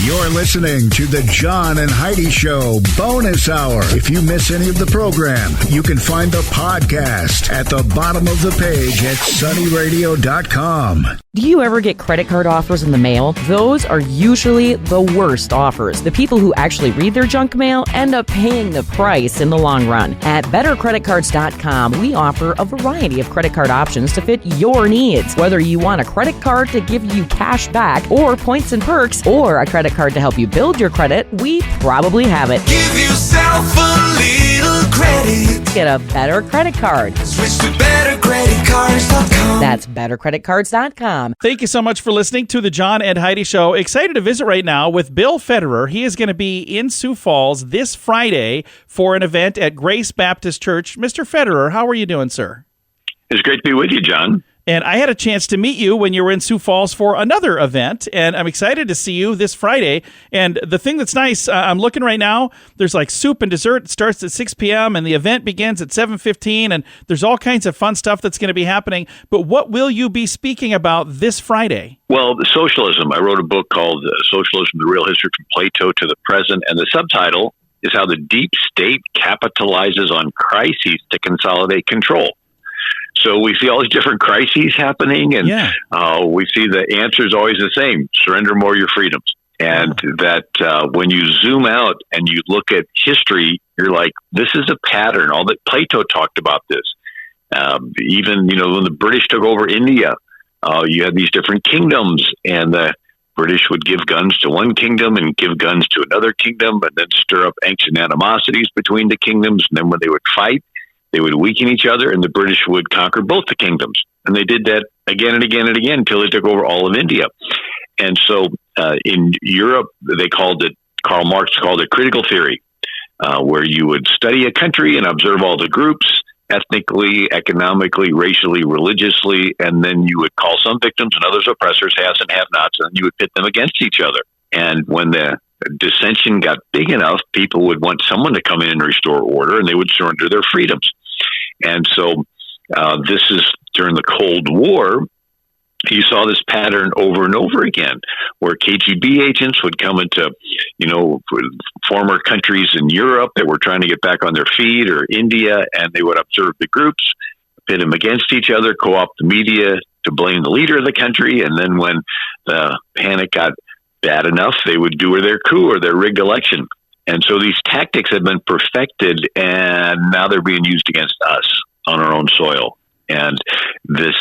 You're listening to the John and Heidi Show Bonus Hour. If you miss any of the program, you can find the podcast at the bottom of the page at sunnyradio.com. Do you ever get credit card offers in the mail? Those are usually the worst offers. The people who actually read their junk mail end up paying the price in the long run. At bettercreditcards.com, we offer a variety of credit card options to fit your needs. Whether you want a credit card to give you cash back or points and perks, or a credit card to help you build your credit, we probably have it. Give yourself a little credit. Get a better credit card. Switch to bettercreditcards.com. That's bettercreditcards.com. Thank you so much for listening to the John and Heidi Show. Excited to visit right now with Bill Federer. He is going to be in Sioux Falls this Friday for an event at Grace Baptist Church. Mr. Federer, how are you doing, sir? It's great to be with you, John. And I had a chance to meet you when you were in Sioux Falls for another event, and I'm excited to see you this Friday. And the thing that's nice, I'm looking right now, there's like soup and dessert. It starts at 6 p.m., and the event begins at 7:15, and there's all kinds of fun stuff that's going to be happening. But what will you be speaking about this Friday? Well, socialism. I wrote a book called Socialism, The Real History from Plato to the Present, and the subtitle is How the Deep State Capitalizes on Crises to Consolidate Control. So we see all these different crises happening, and we see the answer is always the same: surrender more of your freedoms. And that when you zoom out and you look at history, you're like, this is a pattern. All that Plato talked about this. Even when the British took over India, you had these different kingdoms, and the British would give guns to one kingdom and give guns to another kingdom, and then stir up ancient animosities between the kingdoms. And then when they would fight, they would weaken each other, and the British would conquer both the kingdoms. And they did that again and again and again until they took over all of India. And so in Europe, Karl Marx called it critical theory, where you would study a country and observe all the groups, ethnically, economically, racially, religiously, and then you would call some victims and others oppressors, haves and have-nots, and you would pit them against each other. And when the dissension got big enough, people would want someone to come in and restore order, and they would surrender their freedoms. And so this is during the Cold War. You saw this pattern over and over again, where KGB agents would come into, former countries in Europe that were trying to get back on their feet, or India, and they would observe the groups, pit them against each other, co-opt the media to blame the leader of the country, and then when the panic got bad enough, they would do their coup or their rigged election. And so these tactics have been perfected, and now they're being used against us on our own soil. And this,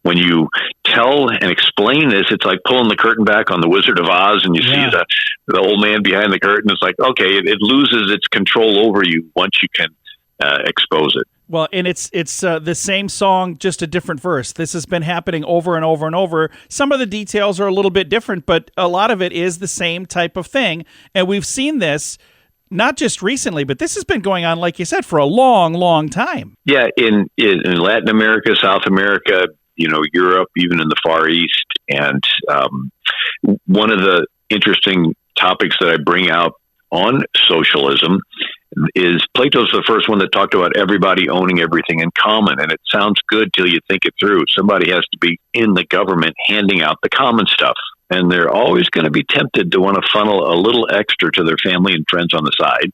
when you tell and explain this, it's like pulling the curtain back on The Wizard of Oz, and you see the old man behind the curtain. It's like, okay, it loses its control over you once you can expose it. Well, and it's the same song, just a different verse. This has been happening over and over and over. Some of the details are a little bit different, but a lot of it is the same type of thing. And we've seen this not just recently, but this has been going on, like you said, for a long, long time. Yeah, in Latin America, South America, Europe, even in the Far East. And one of the interesting topics that I bring out on socialism is Plato's the first one that talked about everybody owning everything in common. And it sounds good till you think it through. Somebody has to be in the government handing out the common stuff. And they're always going to be tempted to want to funnel a little extra to their family and friends on the side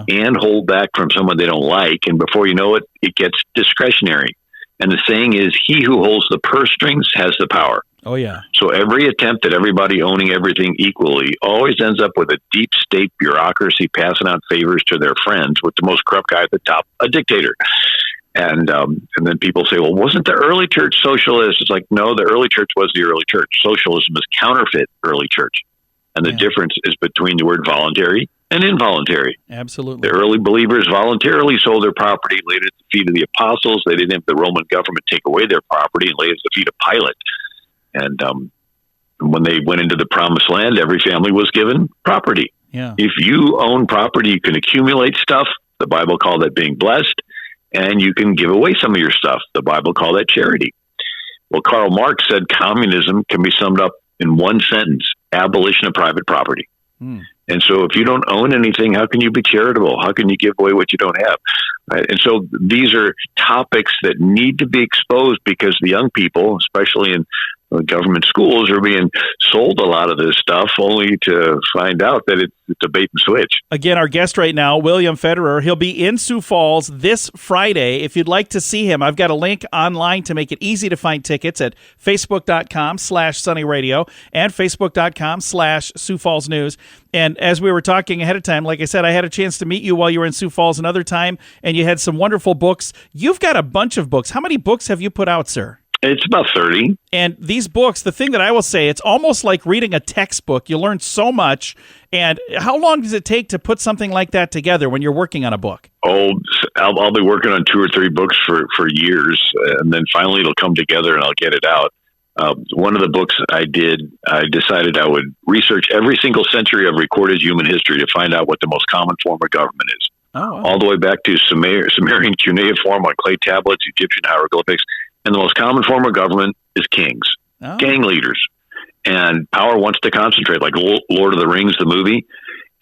and hold back from someone they don't like. And before you know it, it gets discretionary. And the saying is, he who holds the purse strings has the power. Oh, yeah. So every attempt at everybody owning everything equally always ends up with a deep state bureaucracy passing out favors to their friends, with the most corrupt guy at the top, a dictator. And then people say, well, wasn't the early church socialist? It's like, no, the early church was the early church. Socialism is counterfeit early church. And the difference is between the word voluntary and involuntary. Absolutely. The early believers voluntarily sold their property, laid it at the feet of the apostles. They didn't have the Roman government take away their property and lay it at the feet of Pilate. And when they went into the promised land, every family was given property. Yeah. If you own property, you can accumulate stuff. The Bible called that being blessed. And you can give away some of your stuff. The Bible called that charity. Well, Karl Marx said communism can be summed up in one sentence: abolition of private property. And so if you don't own anything, how can you be charitable? How can you give away what you don't have? Right? And so these are topics that need to be exposed, because the young people, especially in government schools are being sold a lot of this stuff only to find out that it's a bait and switch. Again, our guest right now, William Federer, he'll be in Sioux Falls this Friday. If you'd like to see him, I've got a link online to make it easy to find tickets at facebook.com/sunnyradio and facebook.com/Sioux Falls News. And as we were talking ahead of time, like I said, I had a chance to meet you while you were in Sioux Falls another time, and you had some wonderful books. You've got a bunch of books. How many books have you put out, sir? It's about 30. And these books, the thing that I will say, it's almost like reading a textbook. You learn so much. And how long does it take to put something like that together when you're working on a book? Oh, I'll be working on 2 or 3 books for years, and then finally it'll come together and I'll get it out. One of the books I decided I would research every single century of recorded human history to find out what the most common form of government is. Oh, wow. All the way back to Sumerian cuneiform on clay tablets, Egyptian hieroglyphics. And the most common form of government is kings, gang leaders. And power wants to concentrate, like Lord of the Rings, the movie.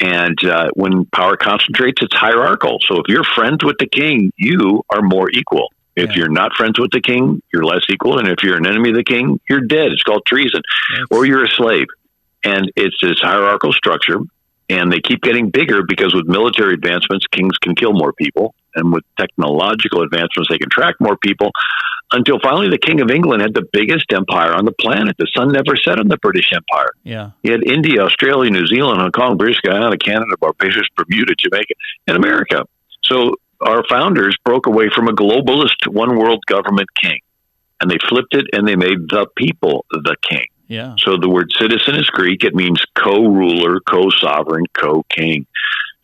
And when power concentrates, it's hierarchical. So if you're friends with the king, you are more equal. If you're not friends with the king, you're less equal. And if you're an enemy of the king, you're dead. It's called treason. Or you're a slave. And it's this hierarchical structure. And they keep getting bigger because with military advancements, kings can kill more people. And with technological advancements, they can track more people. Until finally the King of England had the biggest empire on the planet. The sun never set on the British Empire. Yeah. He had India, Australia, New Zealand, Hong Kong, British Guyana, Canada, Barbados, Bermuda, Jamaica, and America. So our founders broke away from a globalist one world government king. And they flipped it and they made the people the king. Yeah. So the word citizen is Greek. It means co-ruler, co-sovereign, co-king.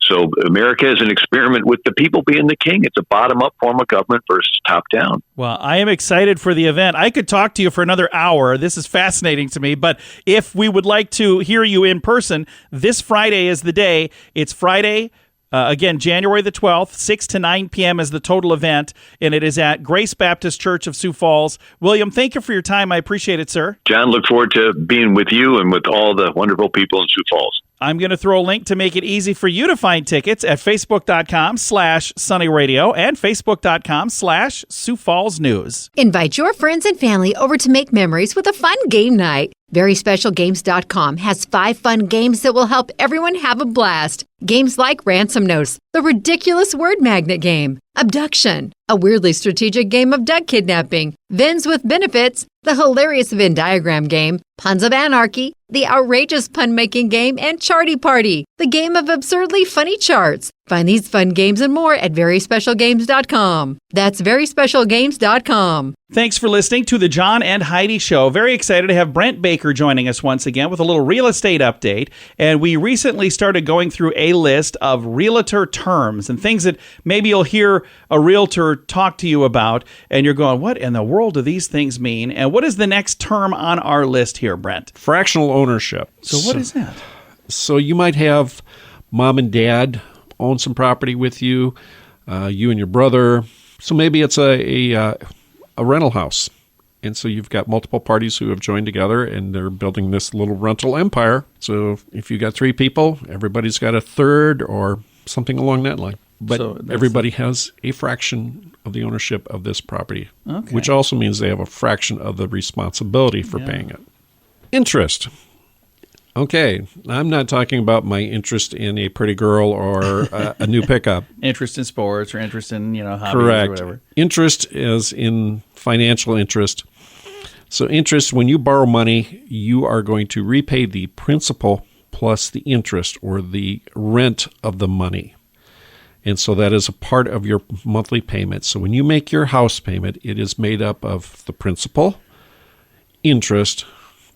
So America is an experiment with the people being the king. It's a bottom-up form of government versus top-down. Well, I am excited for the event. I could talk to you for another hour. This is fascinating to me. But if we would like to hear you in person, this Friday is the day. It's Friday, again, January the 12th, 6 to 9 p.m. is the total event, and it is at Grace Baptist Church of Sioux Falls. William, thank you for your time. I appreciate it, sir. John, look forward to being with you and with all the wonderful people in Sioux Falls. I'm going to throw a link to make it easy for you to find tickets at facebook.com/sunnyradio and facebook.com/Sioux Falls News. Invite your friends and family over to make memories with a fun game night. VerySpecialGames.com has 5 fun games that will help everyone have a blast. Games like Ransom Notes, the ridiculous word magnet game, Abduction, a weirdly strategic game of duck kidnapping, Vens with Benefits, the hilarious Venn diagram game, Puns of Anarchy, the outrageous pun-making game, and Charty Party, the game of absurdly funny charts. Find these fun games and more at VerySpecialGames.com. That's VerySpecialGames.com. Thanks for listening to the John and Heidi Show. Very excited to have Brent Baker joining us once again with a little real estate update. And we recently started going through a list of realtor terms and things that maybe you'll hear a realtor talk to you about, and you're going, what in the world do these things mean? And what is the next term on our list here, Brent? Fractional ownership. So what is that? So you might have mom and dad own some property with you, you and your brother. So maybe it's a rental house. And so you've got multiple parties who have joined together and they're building this little rental empire. So if you got 3 people, everybody's got a third or something along that line. But so everybody has a fraction of the ownership of this property, which also means they have a fraction of the responsibility for paying it. Interest. Okay, I'm not talking about my interest in a pretty girl or a new pickup. Interest in sports or interest in, hobbies Correct. Or whatever. Interest is in financial interest. So interest, when you borrow money, you are going to repay the principal plus the interest or the rent of the money. And so that is a part of your monthly payment. So when you make your house payment, it is made up of the principal, interest,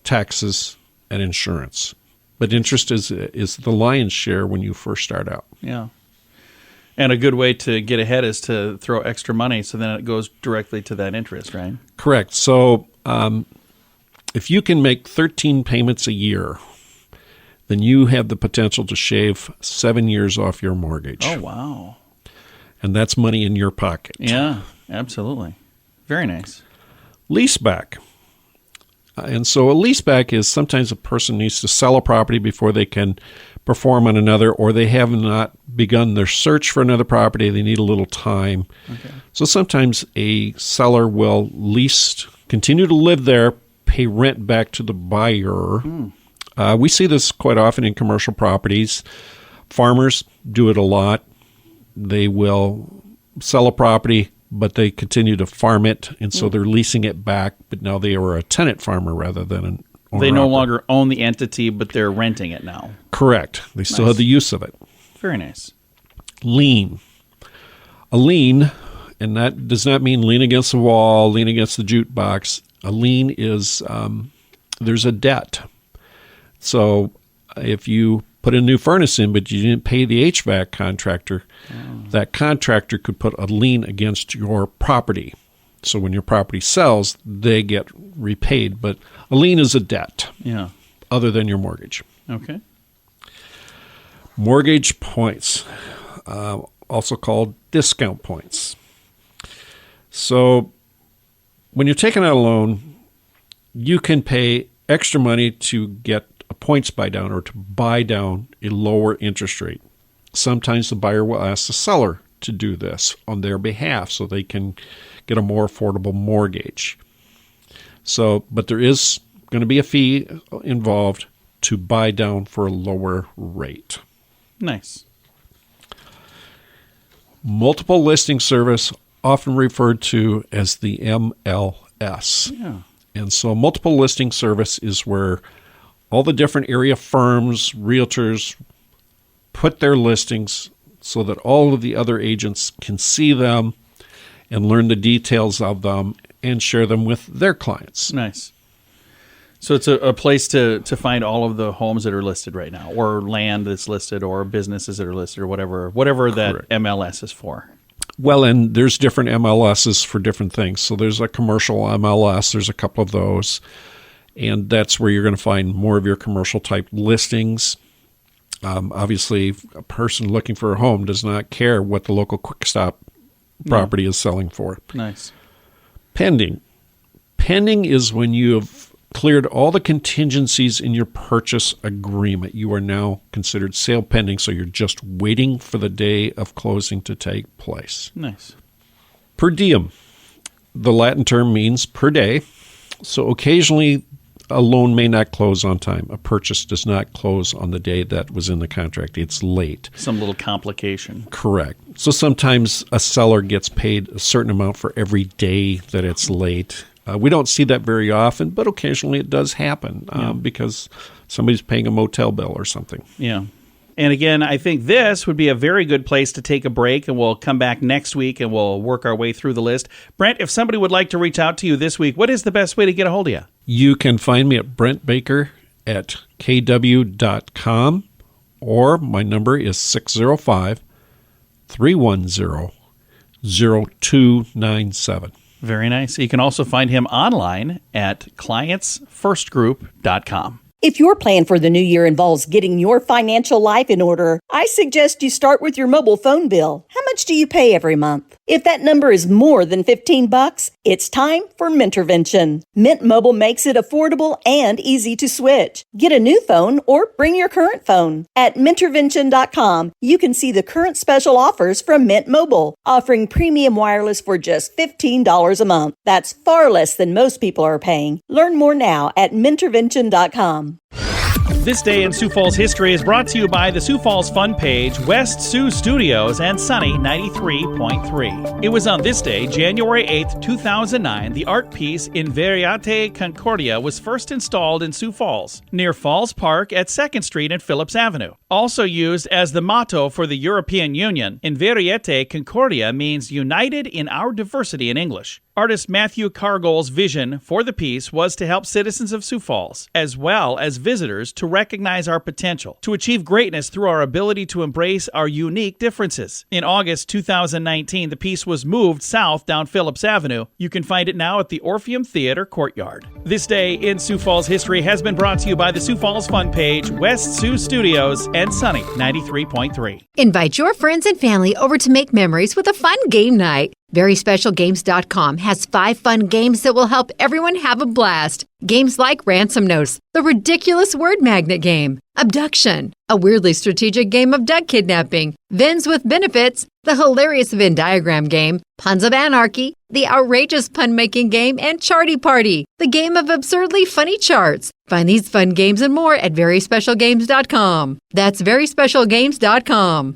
taxes, and insurance. But interest is the lion's share when you first start out. Yeah. And a good way to get ahead is to throw extra money so then it goes directly to that interest, right? Correct. So if you can make 13 payments a year, then you have the potential to shave 7 years off your mortgage. Oh, wow. And that's money in your pocket. Yeah, absolutely. Very nice. Leaseback. And so a leaseback is sometimes a person needs to sell a property before they can perform on another, or they have not begun their search for another property. They need a little time. Okay. So sometimes a seller will continue to live there, pay rent back to the buyer. We see this quite often in commercial properties. Farmers do it a lot. They will sell a property, but they continue to farm it, and so they're leasing it back, but now they are a tenant farmer rather than an owner. They no longer own the entity, but they're renting it now. Correct. They still have the use of it. Very nice. Lien. A lien, and that does not mean lean against the wall, lean against the jukebox. A lien is there's a debt. So if you put a new furnace in, but you didn't pay the HVAC contractor, that contractor could put a lien against your property. So when your property sells, they get repaid. But a lien is a debt other than your mortgage. Okay. Mortgage points, also called discount points. So when you're taking out a loan, you can pay extra money to get a points buy down or to buy down a lower interest rate. Sometimes the buyer will ask the seller to do this on their behalf so they can get a more affordable mortgage. So, but there is going to be a fee involved to buy down for a lower rate. Nice. Multiple listing service, often referred to as the MLS. Yeah. And so multiple listing service is where all the different area firms, realtors put their listings so that all of the other agents can see them and learn the details of them and share them with their clients. Nice. So it's a place to find all of the homes that are listed right now, or land that's listed, or businesses that are listed, or whatever that Correct. MLS is for. Well, and there's different MLSs for different things. So there's a commercial MLS. There's a couple of those. And that's where you're going to find more of your commercial type listings. Obviously, a person looking for a home does not care what the local quick stop property is selling for. Nice. Pending. Pending is when you have cleared all the contingencies in your purchase agreement. You are now considered sale pending, so you're just waiting for the day of closing to take place. Nice. Per diem. The Latin term means per day. So occasionally a loan may not close on time. A purchase does not close on the day that was in the contract. It's late. Some little complication. Correct. So sometimes a seller gets paid a certain amount for every day that it's late. We don't see that very often, but occasionally it does happen because somebody's paying a motel bill or something. Yeah. And again, I think this would be a very good place to take a break, and we'll come back next week and we'll work our way through the list. Brent, if somebody would like to reach out to you this week, what is the best way to get a hold of you? You can find me at Brent Baker at kw.com, or my number is 605-310-0297. Very nice. You can also find him online at clientsfirstgroup.com. If your plan for the new year involves getting your financial life in order, I suggest you start with your mobile phone bill. How much do you pay every month? If that number is more than $15, it's time for Mintervention. Mint Mobile makes it affordable and easy to switch. Get a new phone or bring your current phone. At Mintervention.com, you can see the current special offers from Mint Mobile, offering premium wireless for just $15 a month. That's far less than most people are paying. Learn more now at Mintervention.com. This Day in Sioux Falls History is brought to you by the Sioux Falls Fun Page, West Sioux Studios, and Sunny 93.3. It was on this day, January 8th, 2009, the art piece In Veritate Concordia was first installed in Sioux Falls, near Falls Park at 2nd Street and Phillips Avenue. Also used as the motto for the European Union, In Veritate Concordia means united in our diversity in English. Artist Matthew Cargoll's vision for the piece was to help citizens of Sioux Falls, as well as visitors, to recognize our potential, to achieve greatness through our ability to embrace our unique differences. In August 2019, the piece was moved south down Phillips Avenue. You can find it now at the Orpheum Theater Courtyard. This Day in Sioux Falls History has been brought to you by the Sioux Falls Fun Page, West Sioux Studios, and Sunny 93.3. Invite your friends and family over to make memories with a fun game night. VerySpecialGames.com has 5 fun games that will help everyone have a blast. Games like Ransom Notes, the ridiculous word magnet game, Abduction, a weirdly strategic game of duck kidnapping. Vens with benefits, the hilarious Venn diagram game. Puns of Anarchy, the outrageous pun-making game. And Charty Party, the game of absurdly funny charts. Find these fun games and more at veryspecialgames.com. That's veryspecialgames.com.